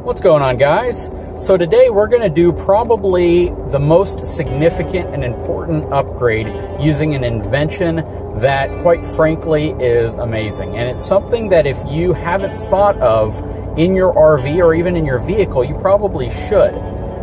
What's going on, guys? So today we're going to do probably the most significant and important upgrade using an invention that, quite frankly, is amazing. And it's something that if you haven't thought of in your RV or even in your vehicle, you probably should.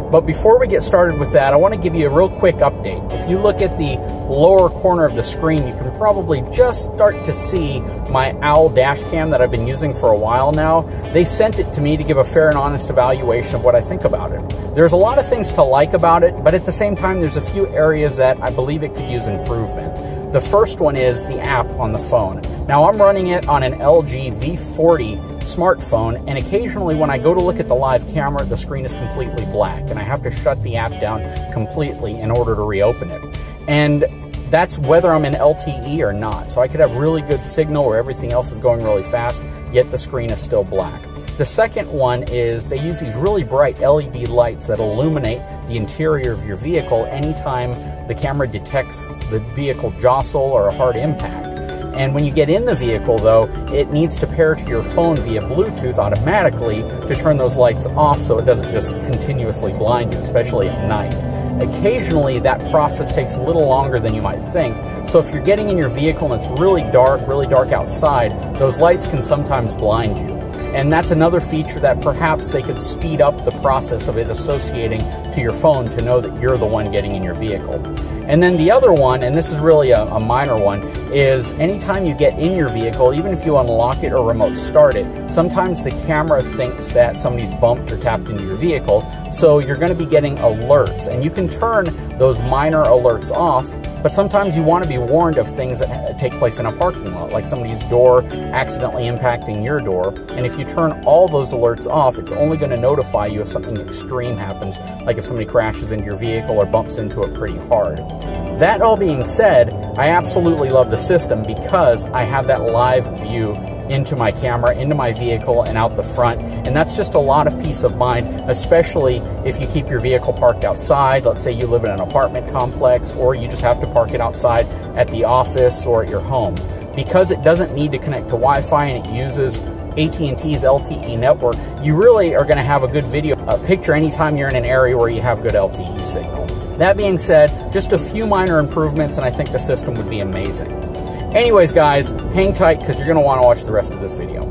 But before we get started with that, I want to give you a real quick update. If you look at the lower corner of the screen, you can probably just start to see my OWL dash cam that I've been using for a while now. They sent it to me to give a fair and honest evaluation of what I think about it. There's a lot of things to like about it, but at the same time, there's a few areas that I believe it could use improvement. The first one is the app on the phone. Now, I'm running it on an LG V40 smartphone, and occasionally when I go to look at the live camera, the screen is completely black, and I have to shut the app down completely in order to reopen it. And that's whether I'm in LTE or not. So I could have really good signal where everything else is going really fast, yet the screen is still black. The second one is they use these really bright LED lights that illuminate the interior of your vehicle anytime the camera detects the vehicle jostle or a hard impact. And when you get in the vehicle, though, it needs to pair to your phone via Bluetooth automatically to turn those lights off so it doesn't just continuously blind you, especially at night. Occasionally, that process takes a little longer than you might think. So if you're getting in your vehicle and it's really dark outside, those lights can sometimes blind you. And that's another feature that perhaps they could speed up the process of it associating to your phone to know that you're the one getting in your vehicle. And then the other one, and this is really a minor one, is anytime you get in your vehicle, even if you unlock it or remote start it, sometimes the camera thinks that somebody's bumped or tapped into your vehicle, so you're going to be getting alerts. And you can turn those minor alerts off, but sometimes you want to be warned of things that take place in a parking lot, like somebody's door accidentally impacting your door. And if you turn all those alerts off, it's only going to notify you if something extreme happens, like if somebody crashes into your vehicle or bumps into it pretty hard. That all being said, I absolutely love the system because I have that live view into my camera, into my vehicle, and out the front. And that's just a lot of peace of mind, especially if you keep your vehicle parked outside. Let's say you live in an apartment complex, or you just have to park it outside at the office or at your home. Because it doesn't need to connect to Wi-Fi and it uses AT&T's LTE network, you really are going to have a good video picture anytime you're in an area where you have good LTE signal. That being said, just a few minor improvements, and I think the system would be amazing. Anyways, guys, hang tight because you're going to want to watch the rest of this video.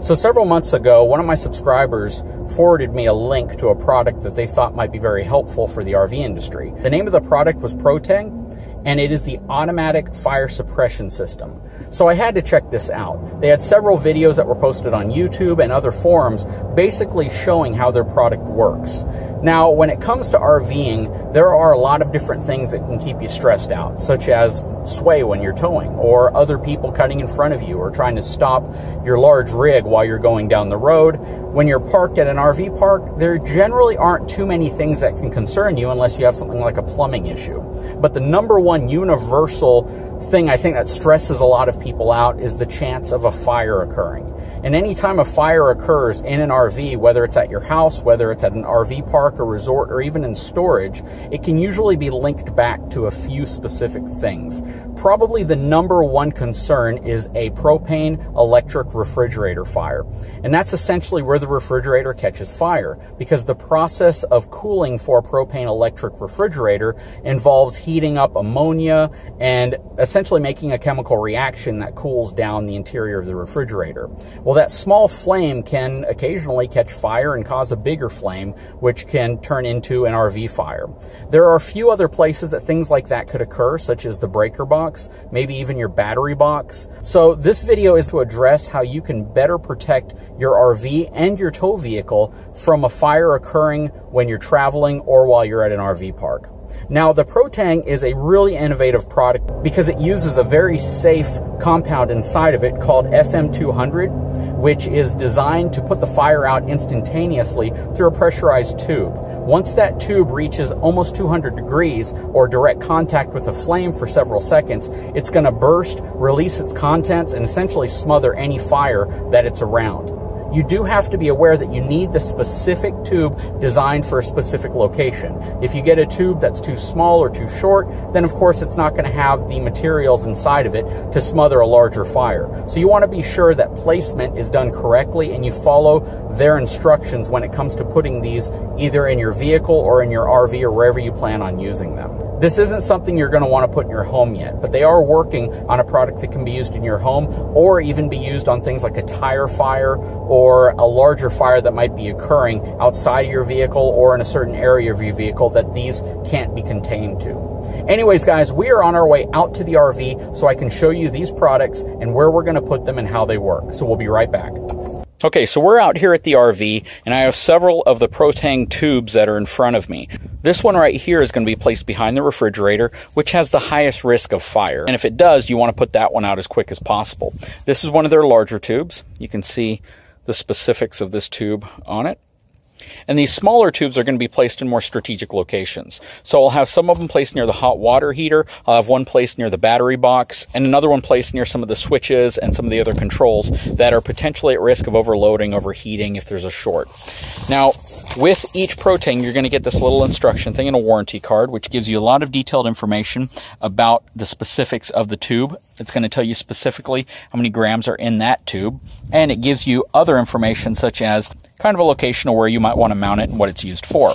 So several months ago, one of my subscribers forwarded me a link to a product that they thought might be very helpful for the RV industry. The name of the product was Proteng, and it is the automatic fire suppression system. So I had to check this out. They had several videos that were posted on YouTube and other forums basically showing how their product works. Now, when it comes to RVing, there are a lot of different things that can keep you stressed out, such as sway when you're towing, or other people cutting in front of you, or trying to stop your large rig while you're going down the road. When you're parked at an RV park, there generally aren't too many things that can concern you unless you have something like a plumbing issue. But the number one universal thing I think that stresses a lot of people out is the chance of a fire occurring. And anytime a fire occurs in an RV, whether it's at your house, whether it's at an RV park or resort, or even in storage, it can usually be linked back to a few specific things. Probably the number one concern is a propane electric refrigerator fire. And that's essentially where the refrigerator catches fire, because the process of cooling for a propane electric refrigerator involves heating up ammonia and essentially making a chemical reaction that cools down the interior of the refrigerator. Well, that small flame can occasionally catch fire and cause a bigger flame, which can turn into an RV fire. There are a few other places that things like that could occur, such as the breaker box, maybe even your battery box. So this video is to address how you can better protect your RV and your tow vehicle from a fire occurring when you're traveling or while you're at an RV park. Now, the Proteng is a really innovative product because it uses a very safe compound inside of it called FM200, which is designed to put the fire out instantaneously through a pressurized tube. Once that tube reaches almost 200 degrees or direct contact with a flame for several seconds, it's going to burst, release its contents, and essentially smother any fire that it's around. you do have to be aware that you need the specific tube designed for a specific location. If you get a tube that's too small or too short, then of course it's not going to have the materials inside of it to smother a larger fire. So you want to be sure that placement is done correctly and you follow their instructions when it comes to putting these either in your vehicle or in your RV or wherever you plan on using them. This isn't something you're going to want to put in your home yet, but they are working on a product that can be used in your home or even be used on things like a tire fire or a larger fire that might be occurring outside of your vehicle or in a certain area of your vehicle that these can't be contained to. Anyways, guys, we are on our way out to the RV so I can show you these products and where we're going to put them and how they work. So we'll be right back. Okay, so we're out here at the RV, and I have several of the Proteng tubes that are in front of me. This one right here is going to be placed behind the refrigerator, which has the highest risk of fire. And if it does, you want to put that one out as quick as possible. This is one of their larger tubes. You can see the specifics of this tube on it. And these smaller tubes are going to be placed in more strategic locations. So I'll have some of them placed near the hot water heater, I'll have one placed near the battery box, and another one placed near some of the switches and some of the other controls that are potentially at risk of overloading, overheating if there's a short. Now, with each Proteng, you're going to get this little instruction thing and a warranty card, which gives you a lot of detailed information about the specifics of the tube. It's going to tell you specifically how many grams are in that tube, and it gives you other information such as kind of a location of where you might want to mount it and what it's used for.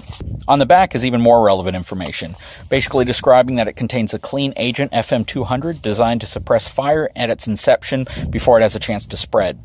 On the back is even more relevant information, basically describing that it contains a clean agent FM200 designed to suppress fire at its inception before it has a chance to spread.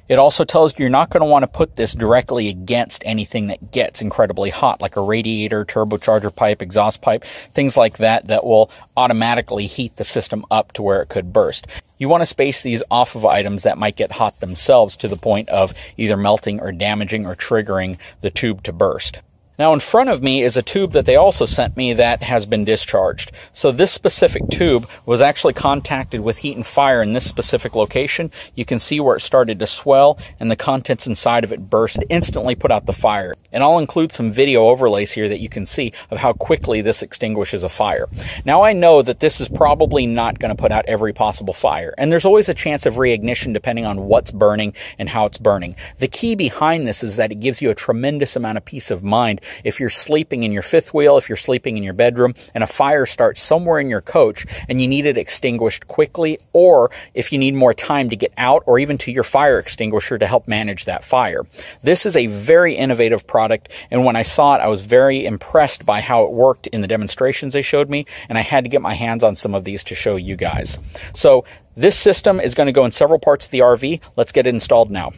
It also tells you you're not going to want to put this directly against anything that gets incredibly hot, like a radiator, turbocharger pipe, exhaust pipe, things like that that will automatically heat the system up to where it could burst. You want to space these off of items that might get hot themselves to the point of either melting or damaging or triggering the tube to burst. Now in front of me is a tube that they also sent me that has been discharged. So this specific tube was actually contacted with heat and fire in this specific location. You can see where it started to swell and the contents inside of it burst and instantly put out the fire. And I'll include some video overlays here that you can see of how quickly this extinguishes a fire. Now I know that this is probably not going to put out every possible fire, and there's always a chance of reignition depending on what's burning and how it's burning. The key behind this is that it gives you a tremendous amount of peace of mind if you're sleeping in your fifth wheel, if you're sleeping in your bedroom, and a fire starts somewhere in your coach and you need it extinguished quickly, or if you need more time to get out or even to your fire extinguisher to help manage that fire. This is a very innovative product, and when I saw it, I was very impressed by how it worked in the demonstrations they showed me, and I had to get my hands on some of these to show you guys. So this system is going to go in several parts of the RV. Let's get it installed now.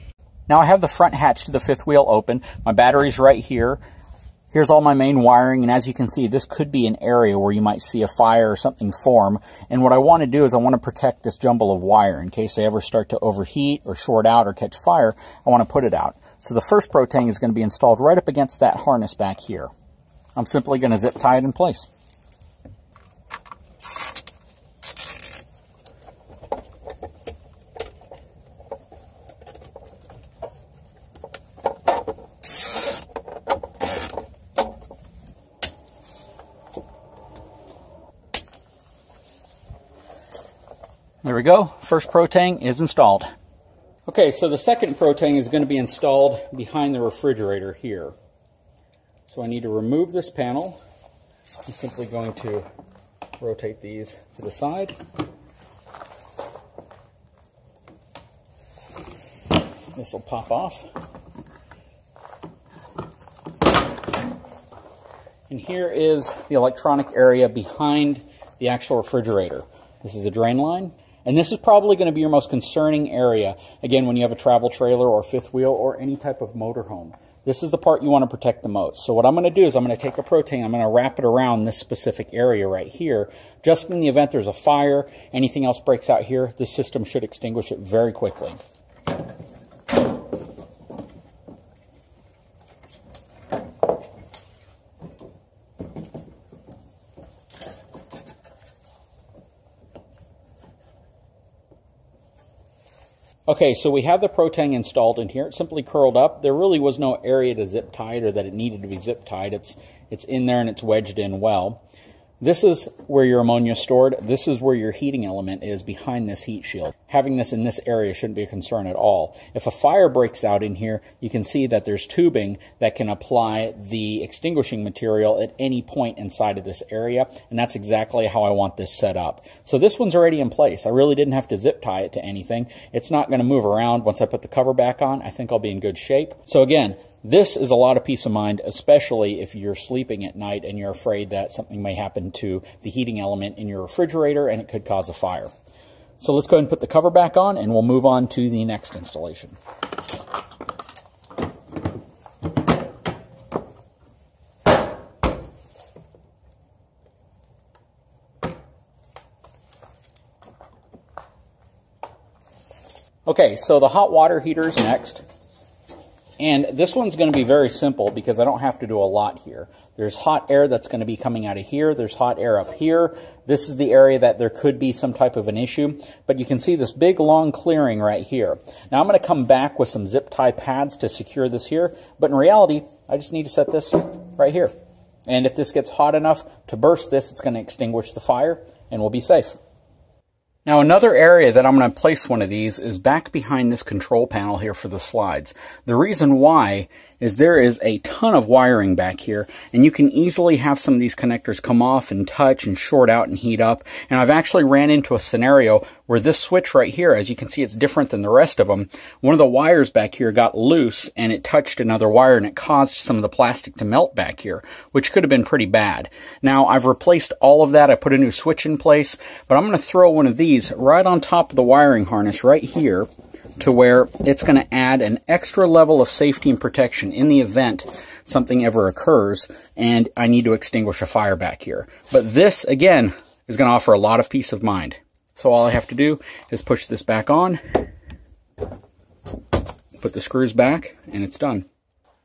Now I have the front hatch to the fifth wheel open. My battery's right here. Here's all my main wiring, and as you can see, this could be an area where you might see a fire or something form. And what I want to do is I want to protect this jumble of wire in case they ever start to overheat or short out or catch fire. I want to put it out. So the first Proteng is going to be installed right up against that harness back here. I'm simply going to zip tie it in place. There we go. First Proteng is installed. Okay, so the second Proteng is going to be installed behind the refrigerator here. So I need to remove this panel. I'm simply going to rotate these to the side. This will pop off. And here is the electronic area behind the actual refrigerator. This is a drain line. And this is probably going to be your most concerning area, again, when you have a travel trailer or fifth wheel or any type of motorhome. This is the part you want to protect the most. So what I'm going to do is I'm going to take a Proteng, I'm going to wrap it around this specific area right here. Just in the event there's a fire, anything else breaks out here, this system should extinguish it very quickly. Okay, so we have the Proteng installed in here. It's simply curled up. There really was no area to zip tie it or that it needed to be zip tied. It's in there and it's wedged in well. This is where your ammonia is stored. This is where your heating element is behind this heat shield. Having this in this area shouldn't be a concern at all. If a fire breaks out in here, you can see that there's tubing that can apply the extinguishing material at any point inside of this area, and that's exactly how I want this set up. So this one's already in place. I really didn't have to zip tie it to anything. It's not going to move around. Once I put the cover back on, I think I'll be in good shape. So again, this is a lot of peace of mind, especially if you're sleeping at night and you're afraid that something may happen to the heating element in your refrigerator and it could cause a fire. So let's go ahead and put the cover back on and we'll move on to the next installation. Okay, so the hot water heater is next. And this one's going to be very simple because I don't have to do a lot here. There's hot air that's going to be coming out of here. There's hot air up here. This is the area that there could be some type of an issue. But you can see this big long clearing right here. Now I'm going to come back with some zip tie pads to secure this here. But in reality, I just need to set this right here. And if this gets hot enough to burst this, it's going to extinguish the fire and we'll be safe. Now another area that I'm going to place one of these is back behind this control panel here for the slides. The reason why is there is a ton of wiring back here, and you can easily have some of these connectors come off and touch and short out and heat up. And I've actually ran into a scenario where this switch right here, as you can see, it's different than the rest of them. One of the wires back here got loose and it touched another wire and it caused some of the plastic to melt back here, which could have been pretty bad. Now I've replaced all of that. I put a new switch in place, but I'm going to throw one of these right on top of the wiring harness right here, to where it's going to add an extra level of safety and protection in the event something ever occurs and I need to extinguish a fire back here. But this, again, is going to offer a lot of peace of mind. So all I have to do is push this back on, put the screws back, and it's done.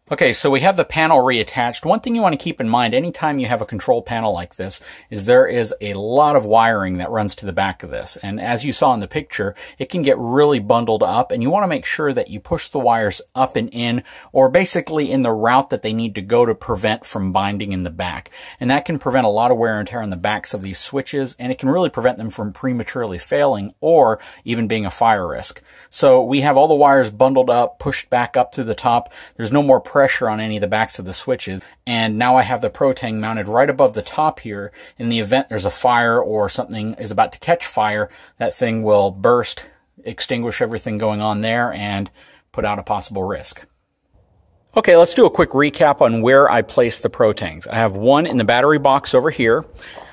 Okay, so we have the panel reattached. One thing you want to keep in mind anytime you have a control panel like this is there is a lot of wiring that runs to the back of this. And as you saw in the picture, it can get really bundled up, and you want to make sure that you push the wires up and in, or basically in the route that they need to go to prevent from binding in the back. And that can prevent a lot of wear and tear on the backs of these switches, and it can really prevent them from prematurely failing or even being a fire risk. So we have all the wires bundled up, pushed back up to the top. There's no more pressure on any of the backs of the switches. And now I have the Proteng mounted right above the top here. In the event there's a fire or something is about to catch fire, that thing will burst, extinguish everything going on there, and put out a possible risk. Okay, let's do a quick recap on where I place the Protengs. I have one in the battery box over here.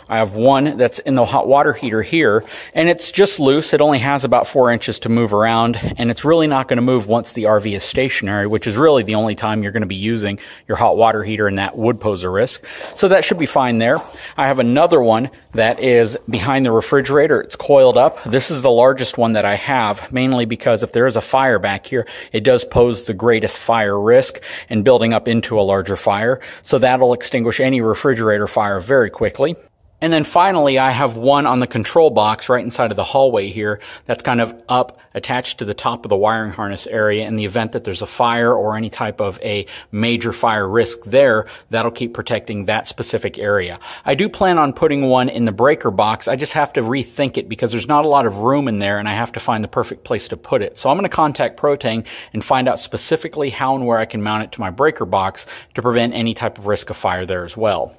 I have one that's in the hot water heater here, and it's just loose. It only has about 4 inches to move around, and it's really not going to move once the RV is stationary, which is really the only time you're going to be using your hot water heater, and that would pose a risk. So that should be fine there. I have another one that is behind the refrigerator. It's coiled up. This is the largest one that I have, mainly because if there is a fire back here, it does pose the greatest fire risk and building up into a larger fire. So that'll extinguish any refrigerator fire very quickly. And then finally, I have one on the control box right inside of the hallway here that's kind of up, attached to the top of the wiring harness area. In the event that there's a fire or any type of a major fire risk there, that'll keep protecting that specific area. I do plan on putting one in the breaker box. I just have to rethink it because there's not a lot of room in there and I have to find the perfect place to put it. So I'm going to contact Proteng and find out specifically how and where I can mount it to my breaker box to prevent any type of risk of fire there as well.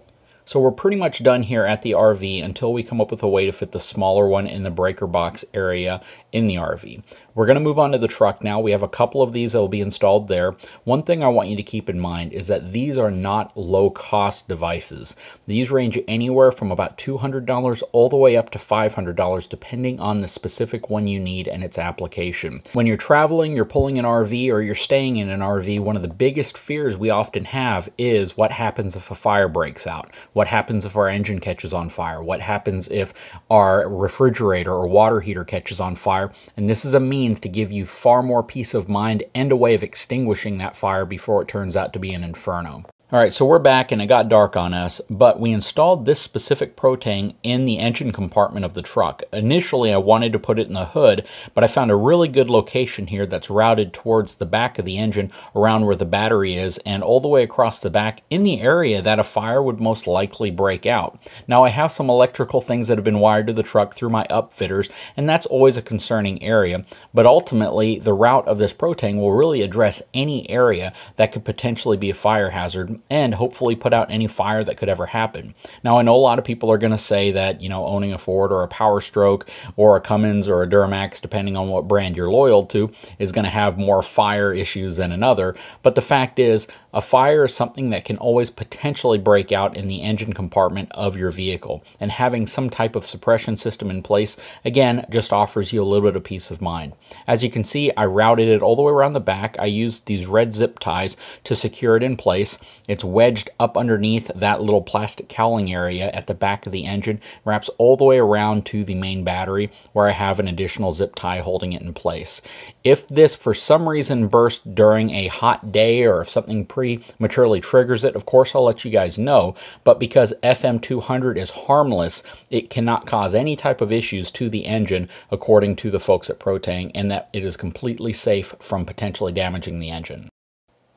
So we're pretty much done here at the RV until we come up with a way to fit the smaller one in the breaker box area in the RV. We're going to move on to the truck now. We have a couple of these that will be installed there. One thing I want you to keep in mind is that these are not low-cost devices. These range anywhere from about $200 all the way up to $500 depending on the specific one you need and its application. When you're traveling, you're pulling an RV, or you're staying in an RV, one of the biggest fears we often have is what happens if a fire breaks out? What happens if our engine catches on fire? What happens if our refrigerator or water heater catches on fire? And this is a means to give you far more peace of mind and a way of extinguishing that fire before it turns out to be an inferno. All right, so we're back and it got dark on us, but we installed this specific Proteng in the engine compartment of the truck. Initially, I wanted to put it in the hood, but I found a really good location here that's routed towards the back of the engine, around where the battery is, and all the way across the back in the area that a fire would most likely break out. Now, I have some electrical things that have been wired to the truck through my upfitters, and that's always a concerning area, but ultimately, the route of this Proteng will really address any area that could potentially be a fire hazard, and hopefully put out any fire that could ever happen. Now, I know a lot of people are going to say that, you know, owning a Ford or a Power Stroke or a Cummins or a Duramax, depending on what brand you're loyal to, is going to have more fire issues than another. But the fact is, a fire is something that can always potentially break out in the engine compartment of your vehicle. And having some type of suppression system in place, again, just offers you a little bit of peace of mind. As you can see, I routed it all the way around the back. I used these red zip ties to secure it in place. It's wedged up underneath that little plastic cowling area at the back of the engine, wraps all the way around to the main battery where I have an additional zip tie holding it in place. If this for some reason bursts during a hot day or if something prematurely triggers it, of course I'll let you guys know, but because FM200 is harmless, it cannot cause any type of issues to the engine according to the folks at Proteng, and that it is completely safe from potentially damaging the engine.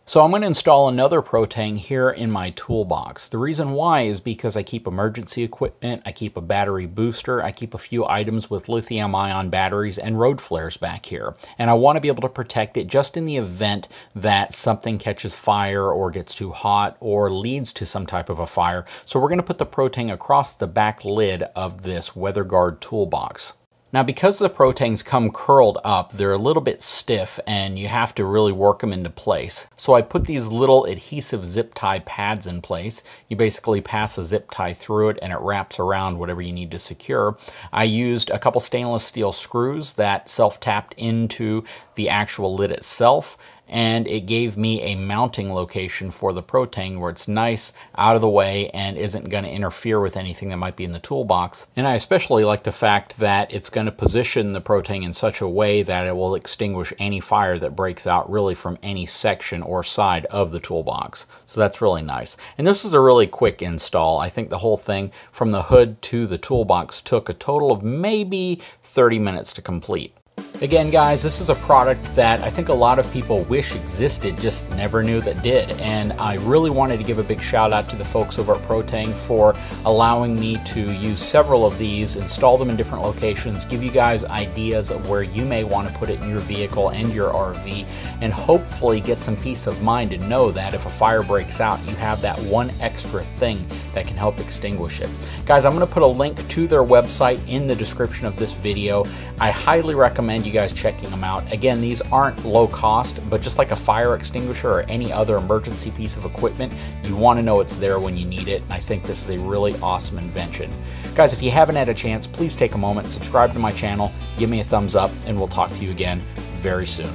So I'm going to install another Proteng here in my toolbox. The reason why is because I keep emergency equipment, I keep a battery booster, I keep a few items with lithium-ion batteries and road flares back here. And I want to be able to protect it just in the event that something catches fire or gets too hot or leads to some type of a fire. So we're going to put the Proteng across the back lid of this WeatherGuard toolbox. Now, because the Protengs come curled up, they're a little bit stiff and you have to really work them into place. So I put these little adhesive zip tie pads in place. You basically pass a zip tie through it and it wraps around whatever you need to secure. I used a couple stainless steel screws that self-tapped into the actual lid itself, and it gave me a mounting location for the Proteng where it's nice, out of the way, and isn't going to interfere with anything that might be in the toolbox. And I especially like the fact that it's going to position the Proteng in such a way that it will extinguish any fire that breaks out really from any section or side of the toolbox. So that's really nice. And this is a really quick install. I think the whole thing from the hood to the toolbox took a total of maybe 30 minutes to complete. Again, guys, this is a product that I think a lot of people wish existed, just never knew that did. And I really wanted to give a big shout out to the folks over at Proteng for allowing me to use several of these, install them in different locations, give you guys ideas of where you may want to put it in your vehicle and your RV, and hopefully get some peace of mind and know that if a fire breaks out, you have that one extra thing that can help extinguish it. Guys, I'm going to put a link to their website in the description of this video. I highly recommend you guys checking them out. Again, these aren't low cost, but just like a fire extinguisher or any other emergency piece of equipment, you want to know it's there when you need it. And I think this is a really awesome invention. Guys, if you haven't had a chance, please take a moment, subscribe to my channel, give me a thumbs up, and we'll talk to you again very soon.